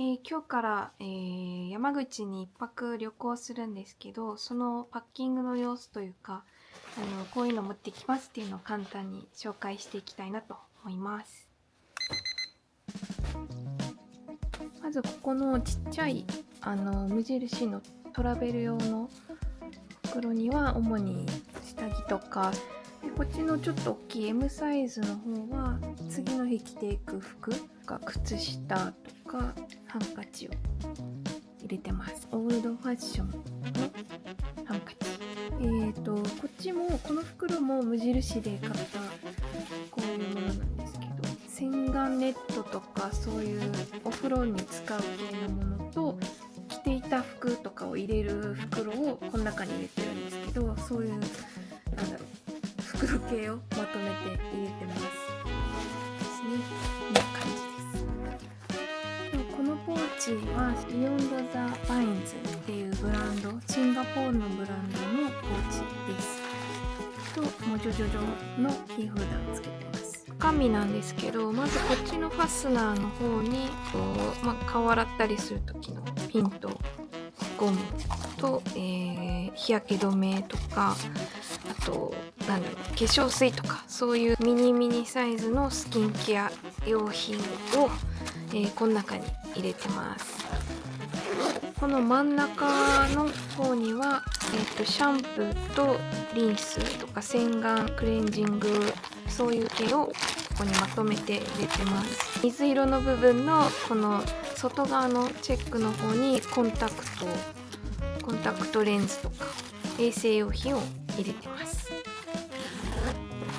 今日から、山口に1泊旅行するんですけど、そのパッキングの様子というか、こういうの持ってきますっていうのを簡単に紹介していきたいなと思います。まずここのちっちゃい無印のトラベル用の袋には主に下着とか、でこっちのちょっと大きい M サイズの方は次の日着ていく服が靴下とかハンカチを入れてます。オールドファッションのハンカチ。こっちもこの袋も無印で買ったこういうものなんですけど、洗顔ネットとかそういうお風呂に使う系のものと着ていた服とかを入れる袋をこの中に入れてるんですけど、そういう袋系をまとめて入れてますですね。こんな感じです。このポーチはビヨンド・ザ・バインズっていうブランド、シンガポールのブランドのポーチです。とモジョジョジョのキーホルダーつけてます。中身なんですけど、まずこっちのファスナーの方に顔洗ったりする時のピンとゴムと、日焼け止めとか、あと化粧水とかそういうミニサイズのスキンケア用品を、この中に入れてます。この真ん中の方には、シャンプーとリンスとか洗顔クレンジングそういう系をここにまとめて入れてます。水色の部分のこの外側のチェックの方にコンタクトレンズとか衛生用品を入れてます。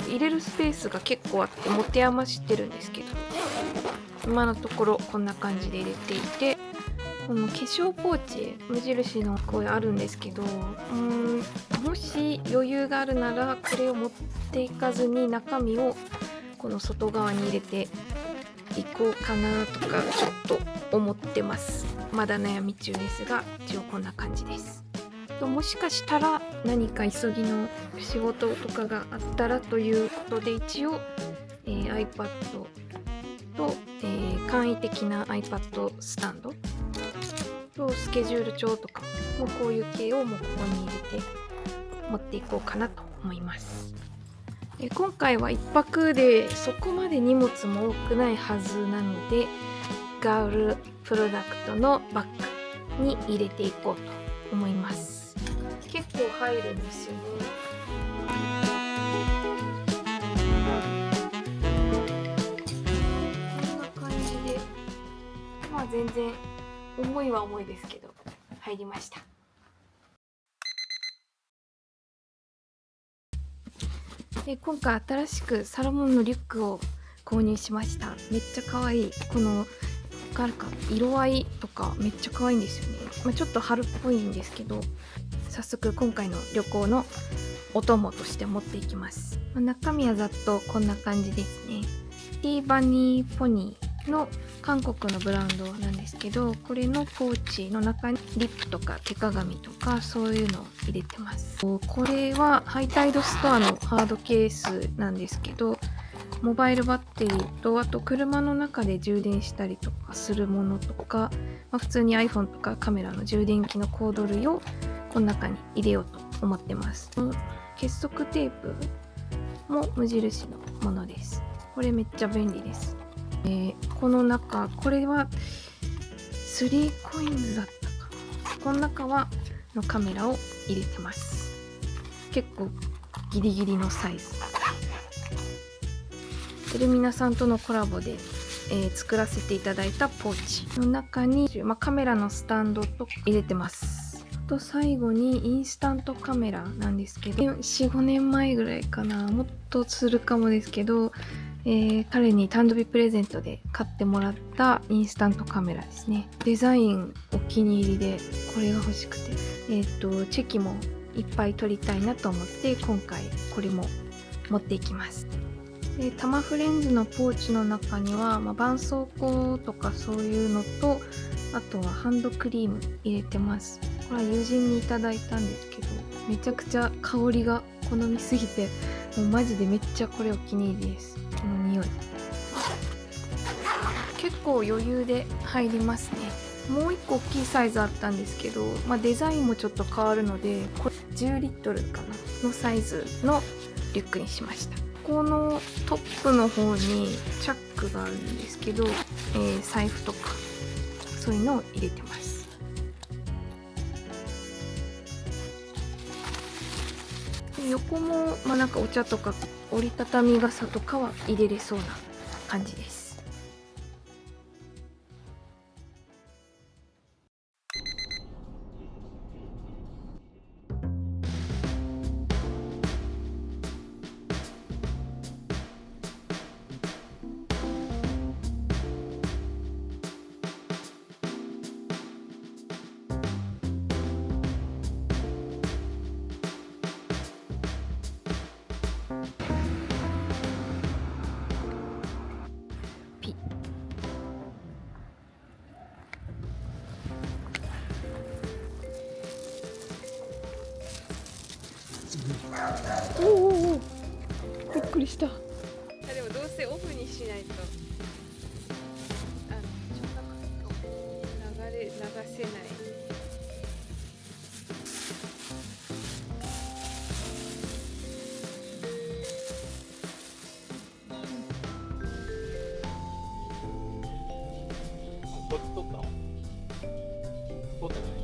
入れるスペースが結構あって持て余してるんですけど、今のところこんな感じで入れていて、この化粧ポーチ無印のこうあるんですけど、もし余裕があるならこれを持っていかずに中身をこの外側に入れていこうかなとかちょっと思ってます。まだ悩み中ですが、一応こんな感じです。もしかしたら何か急ぎの仕事とかがあったらということで、一応、iPad と、簡易的な iPad スタンドとスケジュール帳とかもこういう系をもうここに入れて持っていこうかなと思います。今回は1泊でそこまで荷物も多くないはずなので、ガールプロダクトのバッグに入れていこうと思います。結構入るんですよね。こんな感じで、全然重いは重いですけど入りました。今回新しくサロモンのリュックを購入しました。めっちゃ可愛い。この色合いとかめっちゃ可愛いんですよね。ちょっと春っぽいんですけど、早速今回の旅行のお供として持っていきます。中身はざっとこんな感じですね。ティーバニーポニーの韓国のブランドなんですけど、これのポーチの中にリップとか手鏡とかそういうのを入れてます。これはハイタイドストアのハードケースなんですけど、モバイルバッテリーと、あと車の中で充電したりとかするものとか、普通に iPhone とかカメラの充電器のコード類をこの中に入れようと思ってます。結束テープも無印のものです。これめっちゃ便利です。この中、これは3コインズだったかな。この中はのカメラを入れてます。結構ギリギリのサイズ。エルミナさんとのコラボで、作らせていただいたポーチの中に、カメラのスタンドと入れてます。と最後にインスタントカメラなんですけど、4、5年前ぐらいかな、もっとするかもですけど、彼に誕生日プレゼントで買ってもらったインスタントカメラですね。デザインお気に入りでこれが欲しくて、チェキもいっぱい撮りたいなと思って今回これも持っていきます。タマフレンズのポーチの中には、絆創膏とかそういうのと、あとはハンドクリーム入れてます。これは友人にいただいたんですけど、めちゃくちゃ香りが好みすぎて、もうマジでめっちゃこれお気に入りです。この匂い。結構余裕で入りますね。もう1個大きいサイズあったんですけど、デザインもちょっと変わるので、これ10リットルかなのサイズのリュックにしました。このトップの方にチャックがあるんですけど、財布とかそういうのを入れてます。で横も、なんかお茶とか折りたたみ傘とかは入れれそうな感じです。ピッ。おおおお、びっくりした。でもどうせオフにしないと流せない。こっち取ったの？取ってない。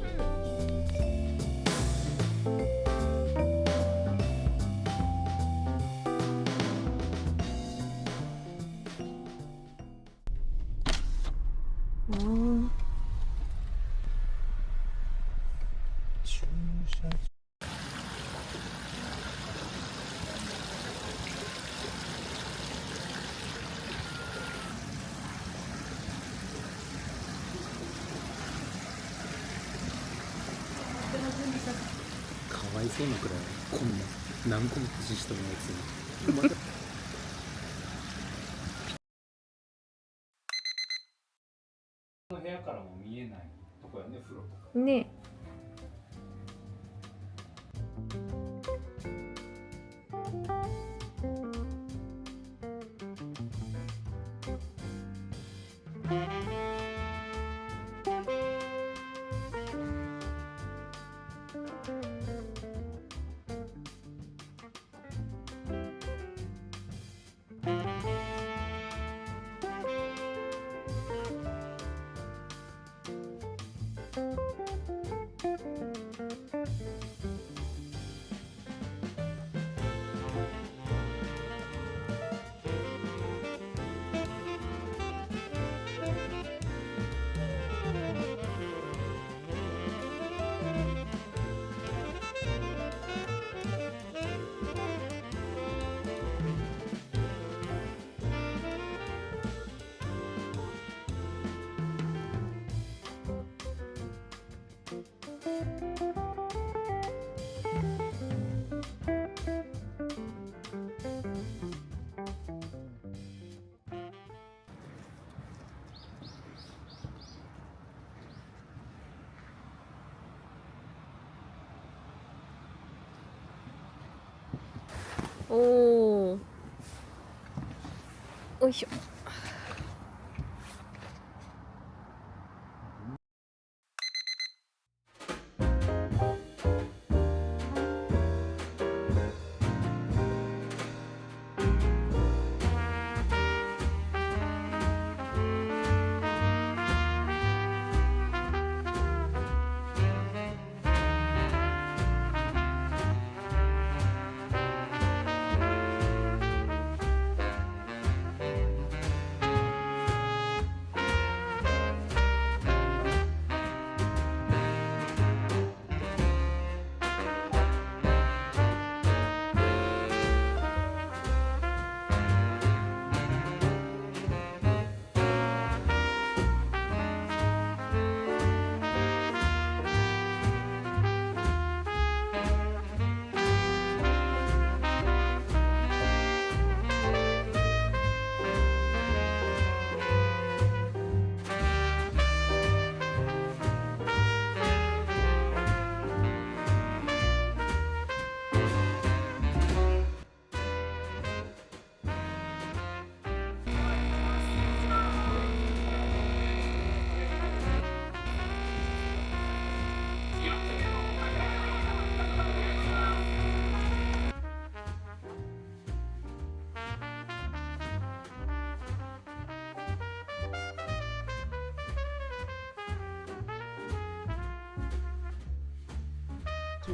かわいそうなくらいこんな何個も年下のやつにまたの部屋からも見えないとこやね、風呂とかね。おお。よいしょ。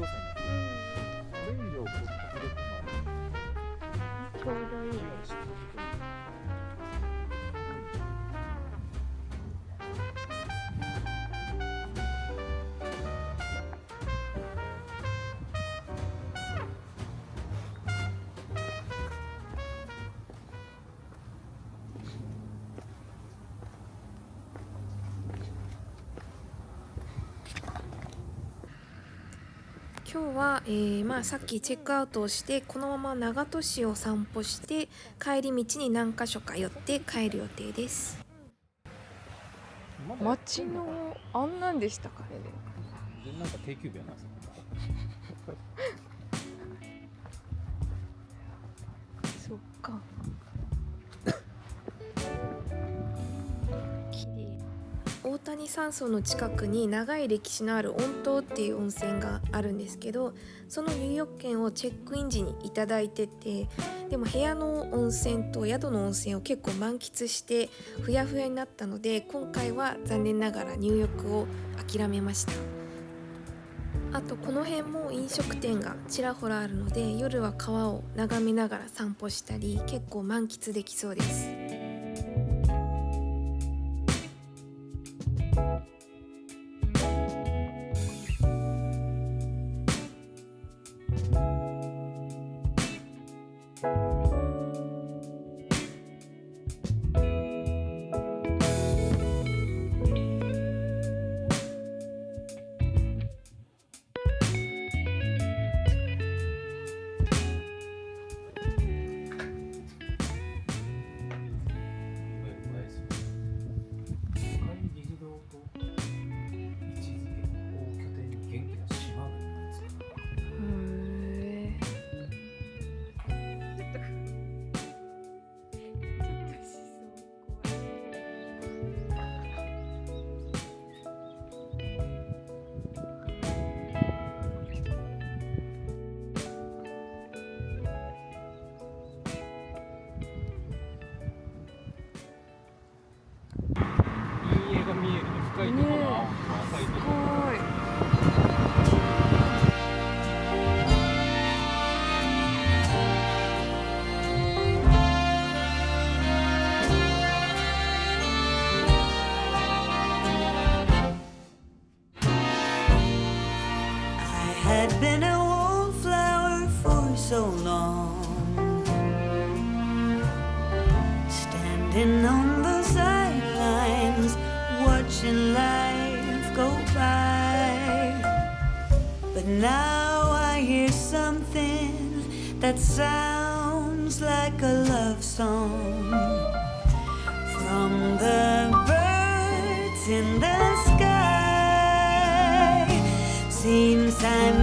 動作になってる。これ以上こう時々ちょうどいい。今日は、さっきチェックアウトをしてこのまま長門市を散歩して帰り道に何か所か寄って帰る予定です。街のあんなんでしたかね。なんか定休日やな。そっか。綺麗。大谷山荘の近くに長い歴史のある温湯っていう温泉があるんですけど、その入浴券をチェックイン時にいただいてて、でも部屋の温泉と宿の温泉を結構満喫してふやふやになったので、今回は残念ながら入浴を諦めました。あとこの辺も飲食店がちらほらあるので、夜は川を眺めながら散歩したり結構満喫できそうです。深いところの浅いところ。Had been a wallflower for so long, standing on the sidelines, watching life go by. But now I hear something that sounds like a love song from the birds in the sky. Seems I'm